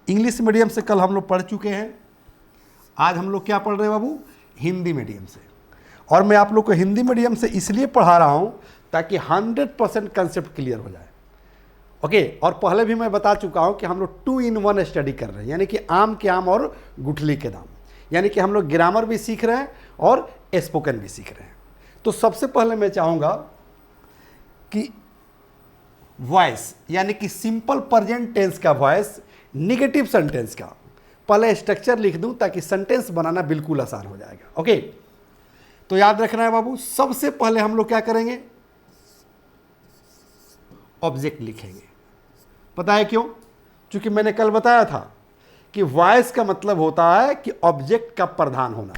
English medium से कल हम लोग पढ़ चुके हैं, आज हम लोग क्या पढ़ रहे हैं बाबू? हिंदी मीडियम से। और मैं आप लोग को हिंदी मीडियम से इसलिए पढ़ा रहा हूँ ताकि 100% कंसेप्ट क्लियर हो जाए। ओके, और पहले भी मैं बता चुका हूँ कि हम लोग 2 in 1 स्टडी कर रहे हैं, यानी कि आम के आम और गुठली के दाम, यानी कि हम लोग ग्रामर भी सीख रहे हैं और स्पोकन भी सीख रहे हैं। तो सबसे पहले मैं चाहूँगा कि वॉइस यानी कि सिंपल प्रेजेंट टेंस का वॉइस, निगेटिव सेंटेंस का पहले स्ट्रक्चर लिख दूं ताकि सेंटेंस बनाना बिल्कुल आसान हो जाएगा। ओके, तो याद रखना है बाबू, सबसे पहले हम लोग क्या करेंगे? ऑब्जेक्ट लिखेंगे। पता है क्यों? क्योंकि मैंने कल बताया था कि वॉइस का मतलब होता है कि ऑब्जेक्ट का प्रधान होना,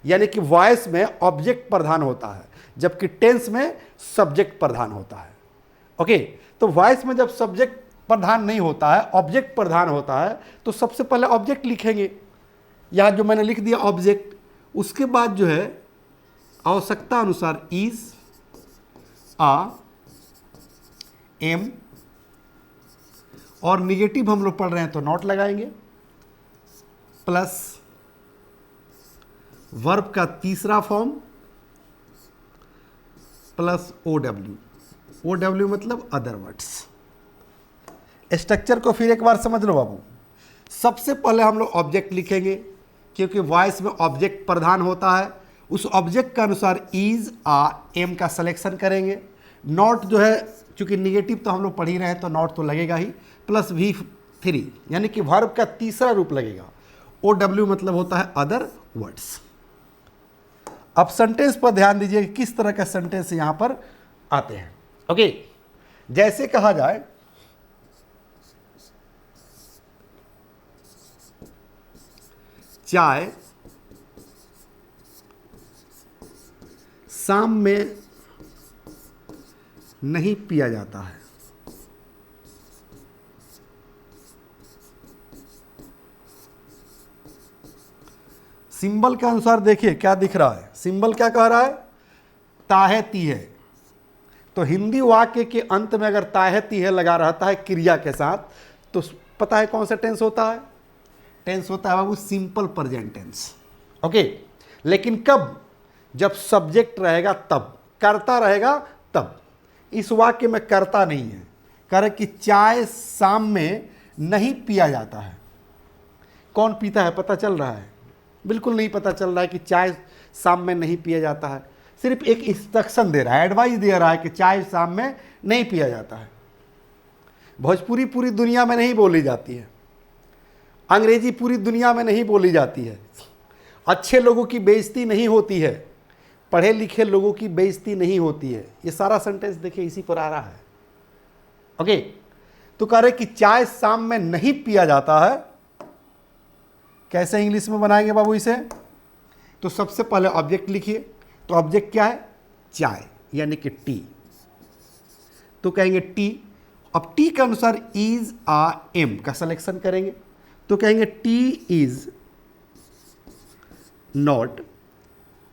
यानी कि वॉइस में ऑब्जेक्ट प्रधान होता है जबकि टेंस में सब्जेक्ट प्रधान होता है। ओके, तो वॉइस में जब सब्जेक्ट प्रधान नहीं होता है, ऑब्जेक्ट प्रधान होता है, तो सबसे पहले ऑब्जेक्ट लिखेंगे। यहाँ जो मैंने लिख दिया ऑब्जेक्ट, उसके बाद जो है आवश्यकता अनुसार इज, आ, एम, और निगेटिव हम लोग पढ़ रहे हैं तो नॉट लगाएंगे, प्लस वर्ब का तीसरा फॉर्म प्लस OW। OW मतलब अदर वर्ड्स। स्ट्रक्चर को फिर एक बार समझ लो बाबू। सबसे पहले हम लोग ऑब्जेक्ट लिखेंगे क्योंकि वॉइस में ऑब्जेक्ट प्रधान होता है। उस ऑब्जेक्ट का अनुसार इज, आ, एम का सिलेक्शन करेंगे। नॉट जो है, चूंकि निगेटिव तो हम लोग पढ़ ही रहे हैं तो नॉट तो लगेगा ही, प्लस V3 यानी कि वर्ब का तीसरा रूप लगेगा। OW मतलब होता है अदर वर्ड्स। अब सेंटेंस पर ध्यान दीजिए कि किस तरह का सेंटेंस यहां पर आते हैं। ओके, जैसे कहा जाए चाय शाम में नहीं पिया जाता है। सिंबल के अनुसार देखिए क्या दिख रहा है। सिंबल क्या कह रहा है? ताहे तीहे। तो हिंदी वाक्य के अंत में अगर ताहे तीहे लगा रहता है क्रिया के साथ, तो पता है कौन सा टेंस होता है? टेंस होता है बाबू सिंपल प्रेजेंट टेंस। ओके, लेकिन कब? जब सब्जेक्ट रहेगा तब, करता रहेगा तब। इस वाक्य में करता नहीं है। कह रहे कि चाय शाम में नहीं पिया जाता है। कौन पीता है पता चल रहा है? बिल्कुल नहीं पता चल रहा है कि चाय शाम में नहीं पिया जाता है। सिर्फ एक इंस्ट्रक्शन दे रहा है, एडवाइस दे रहा है कि चाय शाम में नहीं पिया जाता है। भोजपुरी पूरी दुनिया में नहीं बोली जाती है, अंग्रेजी पूरी दुनिया में नहीं बोली जाती है, अच्छे लोगों की बेइज्जती नहीं होती है, पढ़े लिखे लोगों की बेइज्जती नहीं होती है। ये सारा सेंटेंस देखिए इसी पर आ रहा है। ओके, तो कह रहे कि चाय शाम में नहीं पिया जाता है। कैसे इंग्लिश में बनाएंगे बाबू इसे? तो सबसे पहले ऑब्जेक्ट लिखिए। तो ऑब्जेक्ट क्या है? चाय, यानी कि टी। तो कहेंगे टी। अब टी के अनुसार इज, आ, एम का सिलेक्शन करेंगे। तो कहेंगे टी इज नॉट,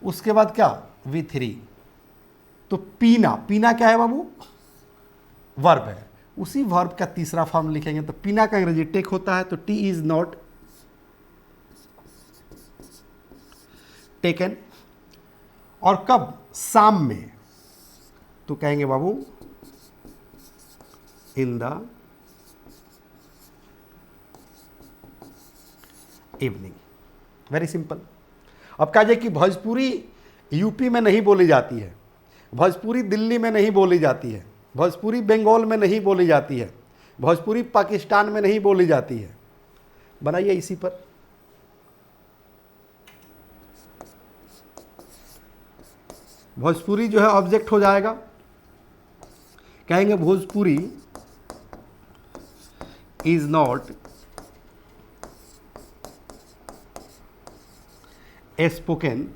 उसके बाद क्या? V3। तो पीना, पीना क्या है बाबू? वर्ब है। उसी वर्ब का तीसरा फॉर्म लिखेंगे। तो पीना का अंग्रेजी टेक होता है, तो टी इज नॉट टेकन। और कब? शाम में। तो कहेंगे बाबू in the evening. Very simple. अब कहा जाए कि भोजपुरी यूपी में नहीं बोली जाती है, भोजपुरी दिल्ली में नहीं बोली जाती है, भोजपुरी बंगाल में नहीं बोली जाती है, भोजपुरी पाकिस्तान में नहीं बोली जाती है। बनाइए इसी पर। भोजपुरी जो है ऑब्जेक्ट हो जाएगा। कहेंगे Bhojpuri is not spoken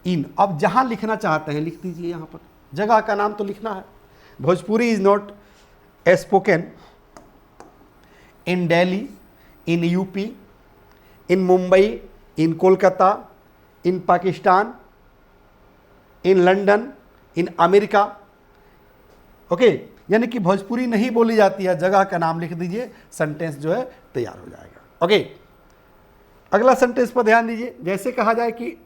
in. अब जहां लिखना चाहते हैं लिख दीजिए, यहां पर जगह का नाम तो लिखना है। Bhojpuri is not spoken in Delhi, in UP, in Mumbai, in Kolkata, in Pakistan, in London, in America. Okay, यानी कि भोजपुरी नहीं बोली जाती है, जगह का नाम लिख दीजिए, सेंटेंस जो है तैयार हो जाएगा। ओके, अगला सेंटेंस पर ध्यान दीजिए। जैसे कहा जाए कि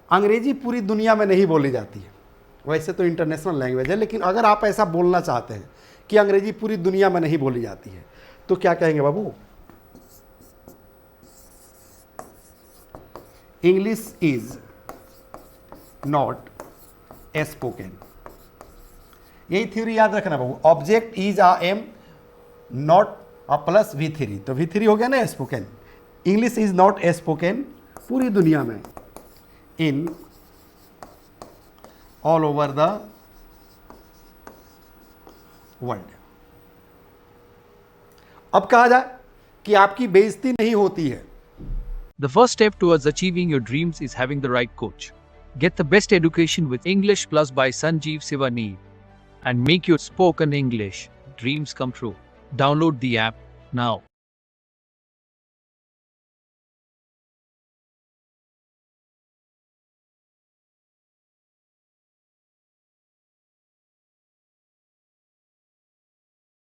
अंग्रेजी पूरी दुनिया में नहीं बोली जाती है, वैसे तो इंटरनेशनल लैंग्वेज है, लेकिन अगर आप ऐसा बोलना चाहते हैं कि अंग्रेजी पूरी दुनिया में नहीं बोली जाती है, तो क्या कहेंगे बाबू? English is not spoken. यही थ्योरी याद रखना बाबू। Object is are am not uh plus V3, तो V3 हो गया ना spoken. English is not spoken पूरी दुनिया में, in all over the world. अब कहा जाए कि आपकी बेइज्जती नहीं होती है। The first step towards achieving your dreams is having the right coach. Get the best education with English Plus by Sanjeev Sivani and make your spoken English dreams come true. Download the app now.